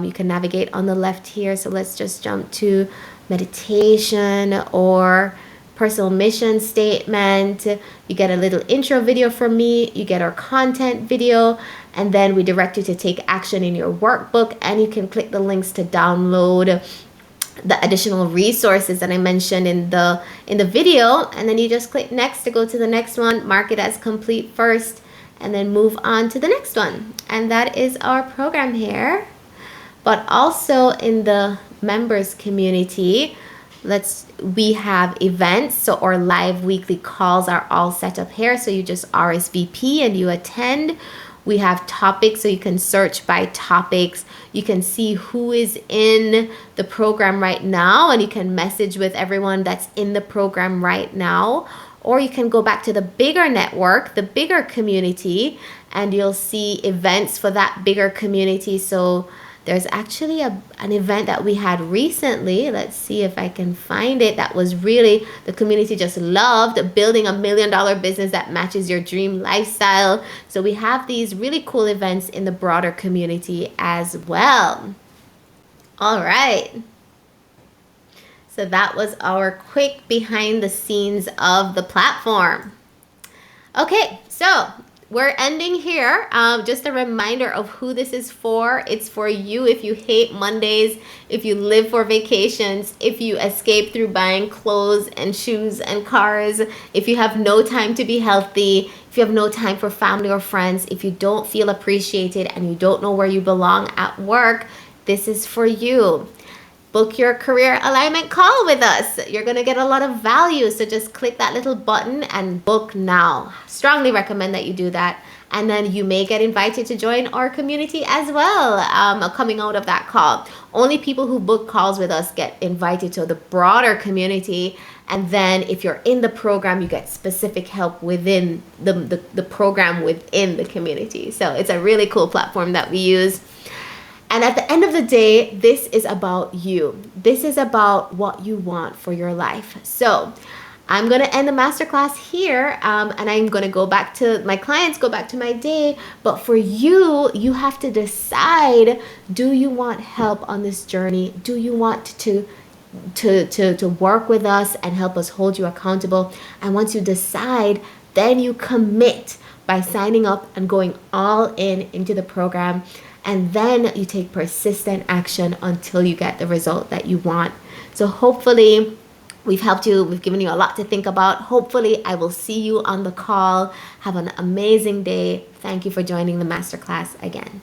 you can navigate on the left here. So let's just jump to meditation or personal mission statement. You get a little intro video from me. You get our content video, and then we direct you to take action in your workbook, and you can click the links to download the additional resources that I mentioned in the video, and then you just click next to go to the next one, mark it as complete first, and then move on to the next one. And that is our program here. But also in the members community, we have events. So our live weekly calls are all set up here. So you just RSVP and you attend. We have topics, so you can search by topics. You can see who is in the program right now, and you can message with everyone that's in the program right now. Or you can go back to the bigger network, the bigger community, and you'll see events for that bigger community. So there's actually an event that we had recently. Let's see if I can find it. That was really, the community just loved, building $1 million business that matches your dream lifestyle. So we have these really cool events in the broader community as well. All right. So that was our quick behind the scenes of the platform. Okay, so we're ending here. Just a reminder of who this is for. It's for you if you hate Mondays, if you live for vacations, if you escape through buying clothes and shoes and cars, if you have no time to be healthy, if you have no time for family or friends, if you don't feel appreciated and you don't know where you belong at work, this is for you. Book your career alignment call with us. You're going to get a lot of value. So just click that little button and book now. Strongly recommend that you do that. And then you may get invited to join our community as well coming out of that call. Only people who book calls with us get invited to the broader community. And then if you're in the program, you get specific help within the program within the community. So it's a really cool platform that we use. And at the end of the day, this is about you. This is about what you want for your life. So I'm going to end the masterclass here, and I'm going to go back to my clients, go back to my day. But for you, you have to decide, do you want help on this journey? Do you want to work with us and help us hold you accountable? And once you decide, then you commit by signing up and going all in into the program. And then you take persistent action until you get the result that you want. So hopefully we've helped you. We've given you a lot to think about. Hopefully I will see you on the call. Have an amazing day. Thank you for joining the masterclass again.